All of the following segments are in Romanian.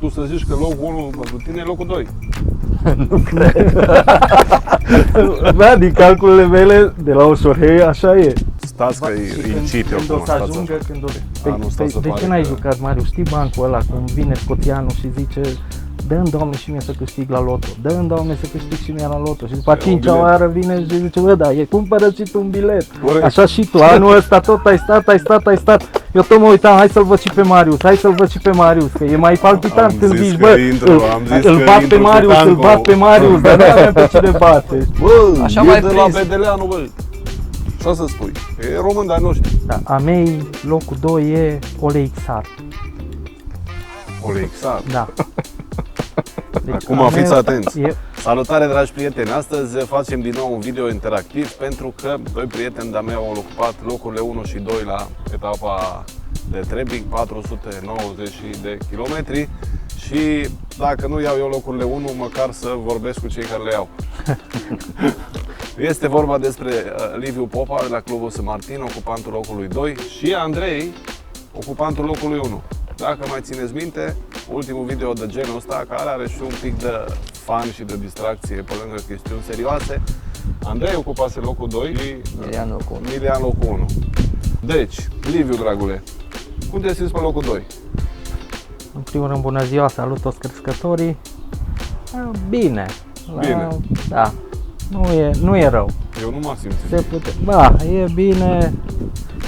tu să zici că locul 1 pentru tine e locul 2. Nu cred. Da, din calculele mele de la Oșorhei, așa e. Stați că îi incite când o să ajungă, când o... De ce n-ai jucat, Mariu? Știi bancul ăla, cum vine scoțianul și zice dă-mi, Doamne, și mie să câștig la loto, dă-mi, Doamne, să câștig și mie la loto. Și după a 5-a oară vine și zice, bă, da, cumpără și tu un bilet. Corect. Așa și tu, anul ăsta tot ai stat. Eu tot mă uitam, hai să-l văd și pe Marius, că e mai palpitant când zici, bă, îl bat pe Marius, dar nu avem pe cine bate. Bă, așa e mai de la prins. Bedeleanu, bă. Ce să spui? E român de-ai noștri. Da, a mei, locul 2 e Oleixar. Oleixar. Da. Deci, Acum fiți atenți. E... Salutare, dragi prieteni! Astăzi facem din nou un video interactiv pentru că doi prieteni de-a mei au ocupat locurile 1 și 2 la etapa de Trebic, 490 de kilometri, și dacă nu iau eu locurile 1, măcar să vorbesc cu cei care le iau. Este vorba despre Liviu Popa de la Clubul St. Martin, ocupantul locului 2, și Andrei, ocupantul locului 1. Dacă mai țineți minte, ultimul video de genul ăsta, care are și un pic de fan și de distracție pe lângă chestiuni serioase, Andrei ocupase locul 2 și Milian locul 1. Deci, Liviu, dragule, cum te simți pe locul 2? În primul rând, bună ziua, salut toți crescătorii. Bine. Bine. Da, nu e rău. Eu nu mă simt. Da, e bine.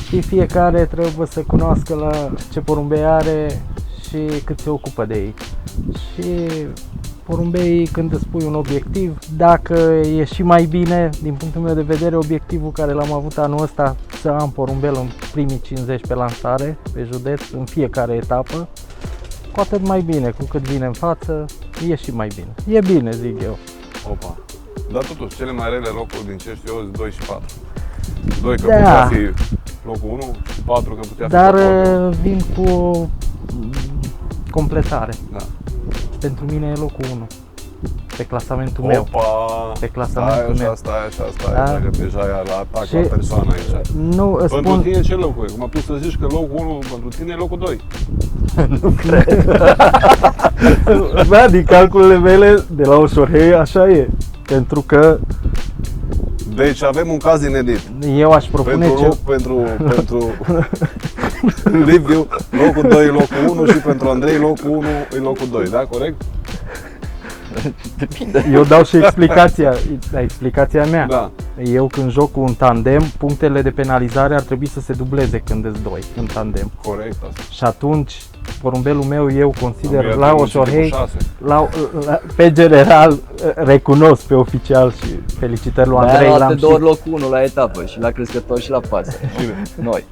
Și fiecare trebuie să cunoască la ce porumbei are și cât se ocupă de ei. Și porumbeii, când îți spui un obiectiv, dacă e și mai bine, din punctul meu de vedere, obiectivul care l-am avut anul ăsta, să am porumbel în primii 50 pe lansare, pe județ, în fiecare etapă, cu atât mai bine, cu cât vine în față, e și mai bine. E bine, zic eu. Opa. Dar totuși, cele mai rele locuri din ce știu eu sunt 2 și 4. 2 că Da. putea fi locul 1 și 4 că putea fi Dar locul 1. vin cu o completare. Da. Pentru mine e locul 1 pe clasamentul meu. Opa! Pe clasamentul meu. Stai așa, Da. că deja e la atac Și- la persoană aici. Nu, îți Pentru spun, tine ce locul e? Cum tu să zici că locul 1 pentru tine e locul 2. nu cred. Da, din calculele mele de la Oșorhei, așa e. Pentru că Deci avem un caz inedit. eu aș propune Pentru Liviu, locul 2 e locul 1 și pentru Andrei locul 1 e locul 2, da? Corect? eu dau și explicația mea. Da. Eu când joc cu un tandem, punctele de penalizare ar trebui să se dubleze când îți doi în tandem. Corect asta. Și atunci, porumbelul meu, eu consider Am la iat Oșorhei, 6. pe general, recunosc pe oficial și felicitări lui Andrei. Andrei, L-am de și... două ori locul 1 la etapă, și la crescător și la pasă. Cine? Noi.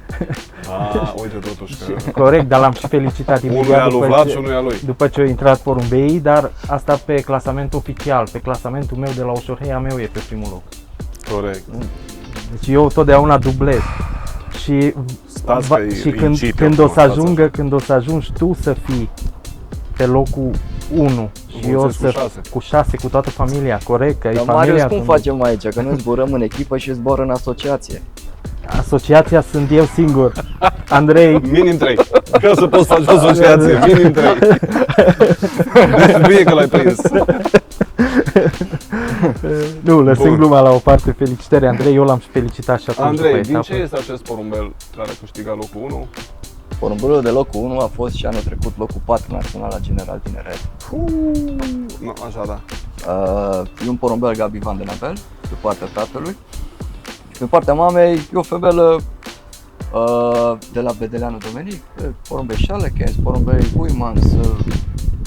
Uite totuși că Corect, dar l-am și felicitat unul e imediat al lui Vlad și unul e al lui. după ce au intrat porumbeii, dar asta pe clasament oficial. Pe clasamentul meu de la Oșorhei, a meu e pe primul loc. Corect. Deci eu totdeauna dublez. Și, Stați că și când o să ajungi tu să fii pe locul 1 și eu Mulțesc să cu 6. cu 6 cu toată familia, corect, că e Dar familia. Marius, cum sunt- facem aici? Că noi zburăm în echipă și zboară în asociație. Asociația sunt eu singur. Andrei, Minim 3. Ca să poți face o asociație, minim 3. Deci bine că l-ai prins. nu, lăsând Bun. gluma la o parte, felicitări Andrei, eu l-am și felicitat și atunci Andrei, după din etapă. ce este acest porumbel care a câștigat locul 1? Porumbelul de locul 1 a fost și anul trecut locul 4 național la General Tineret. Nu, așa da. E un porumbel Gabi Van den Abel, pe partea tatălui. Și pe partea mamei e o femelă de la Bedeleanu Domenic, porumbei Șalechens, porumbei Uimans,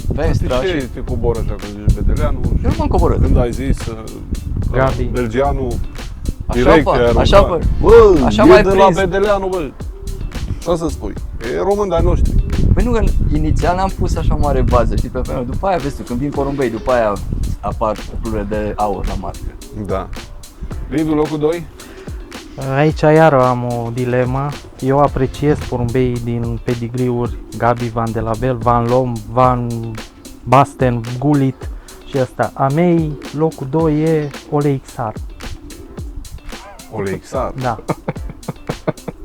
Venstra De și... ce te coboră așa când zici Bedeleanu? Eu nu m-am coborât. Când ai zis Gabi. Belgianu, Așa direct fac, te-ai aruncat. așa fac. Bă, Așa e mai de la prins. Bedeleanu, bă. Ce să spui? E român de-ai noștri. Păi nu, că inițial n-am pus așa mare bază, știi, pe vreme. După aia, vezi tu, când vin porumbei, după aia apar cuplurile de aur la marcă. Da. Liviu, locul 2? Aici iară am o dilemă. Eu apreciez porumbeii din pedigriuri Gabi Van de la Bel, Van Lom, Van Basten, Gulit și ăsta. A mei, locul 2 e Oleixar. Oleixar. Da.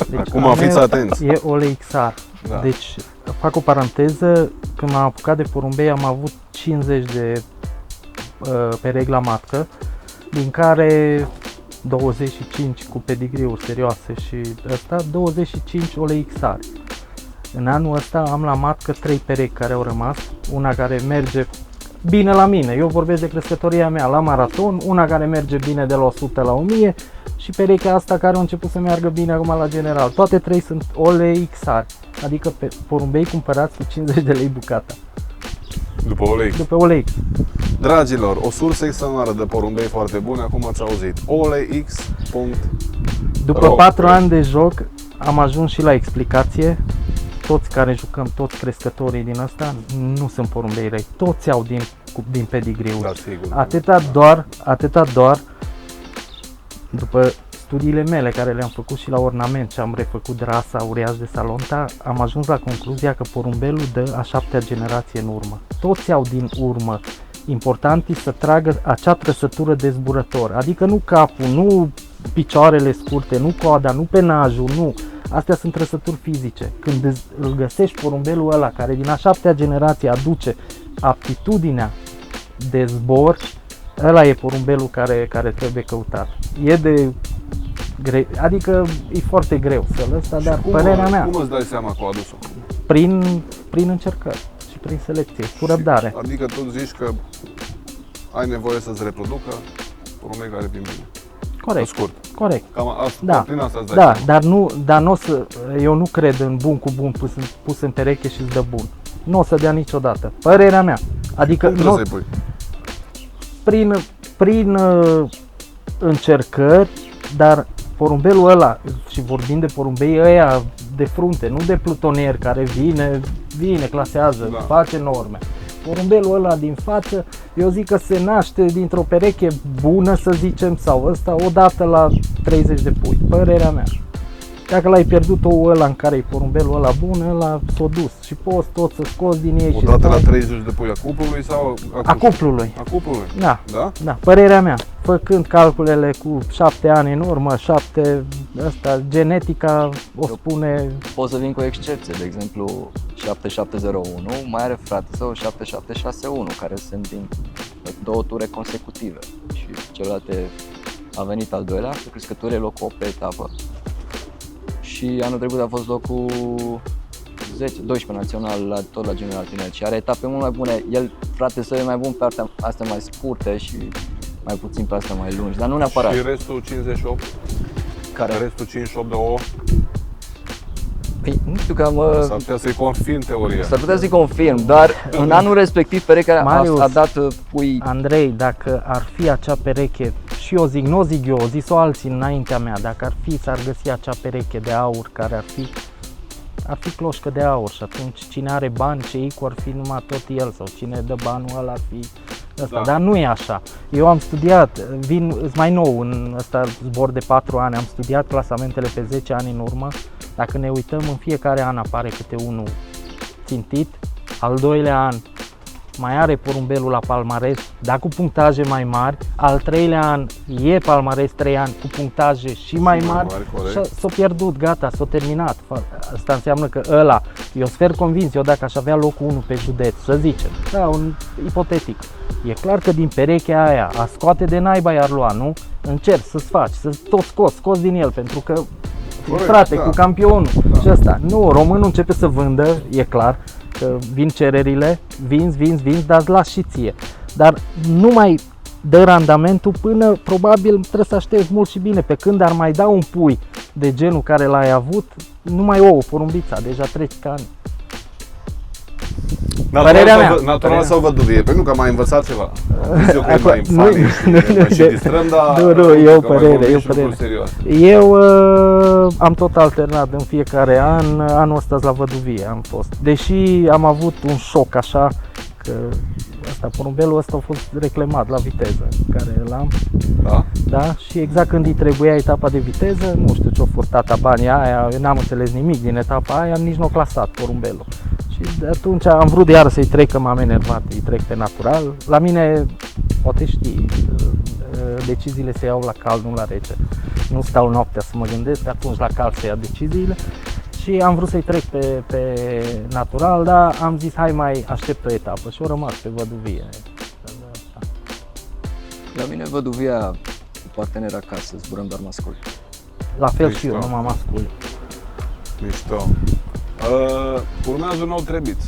Deci, Acum a fiți meu atenți. E Oleixar. Da. Deci fac o paranteză, când m-am apucat de porumbei am avut 50 de perechi la matcă, din care 25 cu pedigriuri serioase și ăsta, 25 OLX-ari. În anul ăsta am la matcă 3 perechi care au rămas, una care merge bine la mine, eu vorbesc de crescătoria mea, la maraton, una care merge bine de la 100 la 1000 și perechea asta care a început să meargă bine acum la general. Toate 3 sunt OLX-ari, adică pe porumbei cumpărați cu 50 de lei bucata. După OLX. După OLX. Dragilor, o sursă extraordinară de porumbei foarte bune, acum ați auzit. OLX. După 4 ani de joc am ajuns și la explicație. Toți care jucăm, toți crescătorii din ăsta, nu sunt porumbei răi. Toți au din pedigriuri. Da, sigur. Atâta doar după studiile mele care le-am făcut și la ornament și am refăcut rasa uriaș de Salonta, am ajuns la concluzia că porumbelul dă a 7-a generație în urmă. Toți au din urmă. Important e să tragă acea trăsătură de zburător, adică nu capul, nu picioarele scurte, nu coada, nu penajul, nu. Astea sunt trăsături fizice. Când îl găsești porumbelul ăla care din a 7-a generație aduce aptitudinea de zbor, ăla e porumbelul care trebuie căutat. Adică e foarte greu să-l ăsta, dar părerea mea. Cum îți dai seama că a adus-o? Prin încercări și prin selecție, cu răbdare. Adică tu zici că ai nevoie să-ți reproducă porumbei care vin bine. Corect. Scurt. Corect. Cam asta, Da, prin asta îți dai seama. dar nu o să, eu nu cred în bun cu bun pus în pereche și îți dă bun. Nu o să dea niciodată. Părerea mea. Adică Cum trebuie să-i pui? prin încercări, dar porumbelul ăla, și vorbim de porumbei ăia de frunte, nu de plutonieri care vine, clasează, Da. face norme. Porumbelul ăla din față, eu zic că se naște dintr-o pereche bună, să zicem, sau ăsta, odată la 30 de pui, părerea mea. Dacă l-ai pierdut ouă ăla în care e porumbelul ăla bun, ăla s-o dus și poți tot să scoți din ei. Odată la 30 de pui a cuplului sau a cuplului. A cuplului. Da. Da? Da, părerea mea, făcând calculele cu 7 ani în urmă, genetica o spune. Pot să vin cu o excepție, de exemplu 7701 mai are frate său 7761 care sunt din 2 ture consecutive și celălalt a venit al doilea, cu crescătorie locul 8 pe etapă. Și anul trecut a fost locul 10-12 național tot la General Tineret și are etape mult mai bune. El, frate său, e mai bun pe astea mai scurte și mai puțin pe astea mai lungi, dar nu neapărat. Și restul 58? Care? Restul 58 de ouă? Păi, nu știu că am... S-ar putea să-i confirm teoria. S-ar putea să-i confirm, dar în anul respectiv perechea a dat pui... Andrei, dacă ar fi acea pereche, și eu zic, nu o zic eu, o zis-o alții înaintea mea, dacă ar fi, s-ar găsi acea pereche de aur care ar fi cloșcă de aur și atunci cine are bani, ce icu ar fi numai tot el sau cine dă banul ăla ar fi ăsta, da. Dar nu e așa. Eu am studiat, îs mai nou în ăsta zbor de 4 ani, am studiat clasamentele pe 10 ani în urmă. Dacă ne uităm, în fiecare an apare câte unul țintit, al doilea an mai are porumbelul la palmares, dar cu punctaje mai mari, al treilea an e palmares 3 ani cu punctaje și mai mari și s-a pierdut, gata, s-a terminat. Asta înseamnă că ăla, eu sunt convins, eu dacă aș avea locul 1 pe județ, să zicem, da, un ipotetic, e clar că din perechea aia, a scoate de naiba i-ar lua, nu? Încerci să-ți faci, să tot scoți din el, pentru că corect, frate, da. Cu campionul și ăsta. Nu, românul începe să vândă, e clar, că vin cererile, vinzi, dar îți las și ție. Dar nu mai dă randamentul până probabil trebuie să aștepți mult și bine, pe când ar mai da un pui de genul care l-ai avut, nu mai ouă, porumbița, deja treci ca ani. Natural sau văduvie? Pentru că am mai învățat ceva. Eu cred mai funny și distrăm, dar e o părere. Eu am tot alternat în fiecare an, anul ăsta la văduvie am fost. Deși am avut un șoc așa, că porumbelul ăsta a fost reclamat la viteză, care l-am. Da? Da? Și exact când îi trebuia etapa de viteză, nu știu ce-a fost tata banii aia, eu n-am înțeles nimic din etapa aia, nici nu a clasat porumbelul. Și de atunci am vrut de iară să-i trec, că m-am enervat, îi trec pe natural. La mine, poate știi, deciziile se iau la cald, nu la rece. Nu stau noaptea să mă gândesc, atunci la cald se ia deciziile. Și am vrut să-i trec pe natural, dar am zis hai mai aștept o etapă și au rămas pe văduvie. La mine văduvia partener acasă, zburăm doar masculi. La fel și eu, Mișto. numai masculi. Mișto. Urmează un nou Trebiț.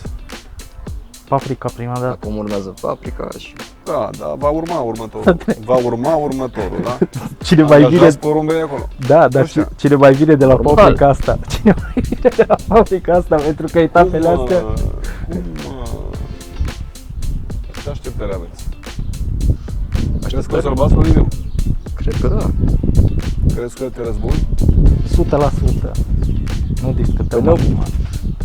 Paprika prima dată. Acum urmează paprika și Da, da, va urma următorul. Va urma următorul, da? Cine mai vine, Angajați porumbei acolo. da, dar Așa. cine mai vine de la Normal. paprika asta? Cine mai vine de la paprika asta? Pentru că etapele astea... Ce așteptări aveți? Crezi că o să-l bați pe Liviu? cred că da. Crezi că te răzbuni? 100%. Nu discutăm Păi nu. acum.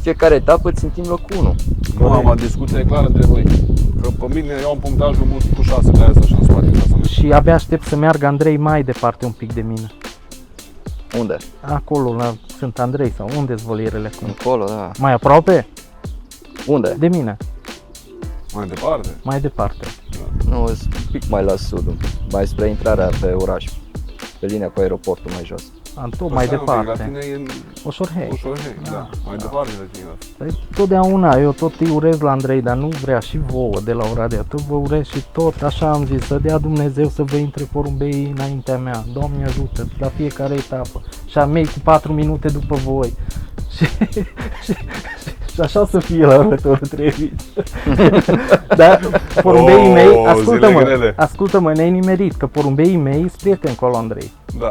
Fiecare etapă țintim locul 1. Nu am discuție e clară între voi. Că pe mine eu am punctajul mult cu 6, de aia să așa în spate ca să merg. Și abia aștept să meargă Andrei mai departe un pic de mine. Unde? Acolo, la Sunt Andrei sau unde-s volierele acum? Încolo, da. Mai aproape? Unde? De mine, Mai departe. mai departe. Nu, sunt un pic mai la sud, un pic, mai spre intrarea pe oraș. Pe linia cu aeroportul mai jos. Tot mai Stai un pic, La departe. tine e în Ușorhei. Ușorhei, da. Mai departe de tine. Păi, totdeauna, eu tot îi urez la Andrei, dar nu vrea și vouă de la Oradea, tot vă urez și tot așa am zis, să dea Dumnezeu să vă intre porumbei înaintea mea, Doamne ajută, la fiecare etapă, și a mei cu 4 minute după voi. Și așa o să fie la următorul Trebiț. Dar porumbeii mei, zile grele. ascultă-mă, ne-ai nimerit, că porumbeii mei sunt prieteni cu al lui Andrei. Da.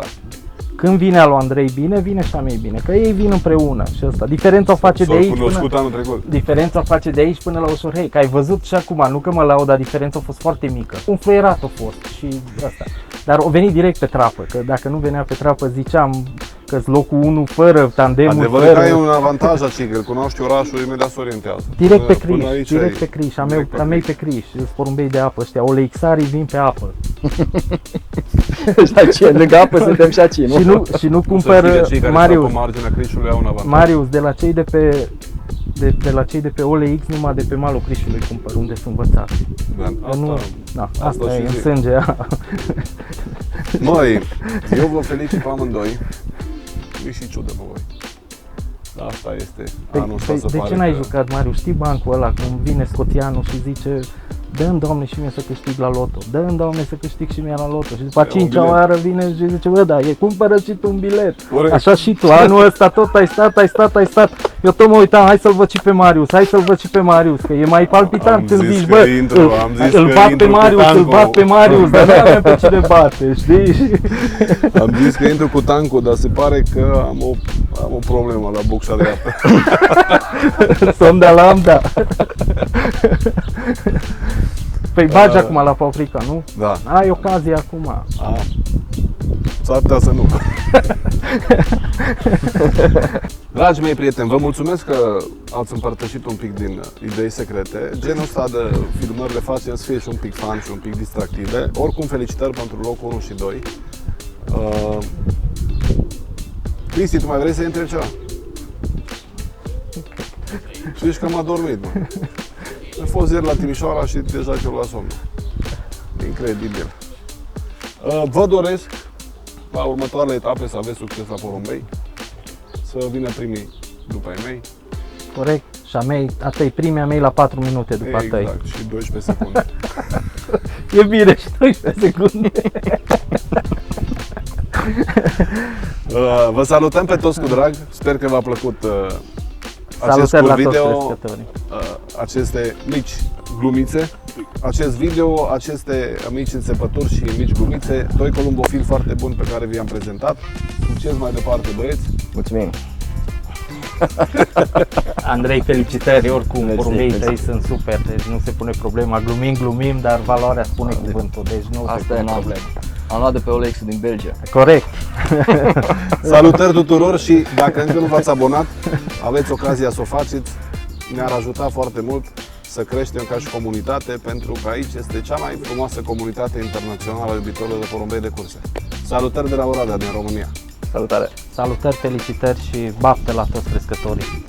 Când vine al lui Andrei bine, vine și a mei bine, că ei vin împreună și asta. Diferența o face de S-au aici până... cunoscut anul trecut. Diferența o face de aici până la Ușorhei, că ai văzut și acum, nu că mă laud, dar diferența a fost foarte mică. Un fluierat a fost și asta. Dar o venit direct pe trapă, că dacă nu venea pe trapă ziceam că-s locul 1 fără tandemul, Adevărul fără... că ai un avantaj aici, că îl cunoști orașul, imediat se orientează. Direct pe Până Criș, aici direct ai- pe Criș, direct a mei pe Criș, sunt porumbei de apă ăștia, oleixarii vin pe apă. Dar ce, lângă apă suntem și aici, nu? Și nu Cum să știi că cumpăr, cei care Marius, stau pe marginea Crișului au un avantaj. Marius, de la cei de la cei de pe OLX, numai de pe malul Crișului cumpăr, unde sunt învățați. Da, Nu, asta, da, asta asta și e în zic. sânge. Măi, eu vă felicit pe amândoi. Mi și ciudă pe voi. Dar asta este anul ăsta să de pare ce n-ai că- jucat, Marius? Știi bancul ăla, cum vine scoțianul și zice dă-mi, Doamne, și mie să câștig la loto, dă-mi, Doamne, să câștig și mie la loto. Și după a Un 5-a bilet. oară vine și zice, bă, da, cumpără și tu un bilet. Corect. Așa și tu, anul ăsta tot ai stat. Eu tot mă uitam, hai să-l văd și pe Marius, că e mai palpitant Am când zis zici, că bă, intru, am zis îl că bat pe intru cu Marius, tancul. dar nu avem pe cine bate, știi? Am zis că intru cu tancul, dar se pare că am o problemă la bucșa dreaptă. Sonda lambda. Păi bagi acum la paprika, nu? Da. Ai ocazie acum. S-ar putea să nu. Dragi mei prieteni, vă mulțumesc că ați împărtășit un pic din idei secrete. Genul ăsta de filmări le facem să fie și un pic fan și un pic distractive. Oricum, felicitări pentru locul 1 și 2. Cristi, tu mai vrei să intri ceva? Știi că m-a dormit, mă. Am fost ieri la Timișoara și deja te-o la somn. Incredibil. Vă doresc la următoarele etape să aveți succes la porumbei, să vină primii după ai mei. Corect. Și a mei, asta e primea mei la 4 minute după a tăi. Exact, și 12 secunde. E bine și 12 secunde. Vă salutăm pe toți cu drag, sper că v-a plăcut acest Salutări la scurt toți video, crescătorii. aceste mici glumițe, acest video, aceste mici înțepături și mici glumițe, doi columbofili foarte buni pe care vi-am prezentat. Succes mai departe, băieți! Mulțumim! Andrei, felicitări, oricum, Mersi, porumbei mersi. tăi sunt super, deci nu se pune problema, glumim, dar valoarea spune cuvântul, deci nu se Asta pune e n-am. problema. Am luat de pe OLX din Belgia. Corect. Salutări tuturor și dacă încă nu v-ați abonat, aveți ocazia să o faceți. Ne-ar ajuta foarte mult să creștem ca și comunitate, pentru că aici este cea mai frumoasă comunitate internațională iubitorilor de porumbei de curse. Salutări de la Oradea, din România! Salutare! Salutări, felicitări și baftă la toți crescătorii.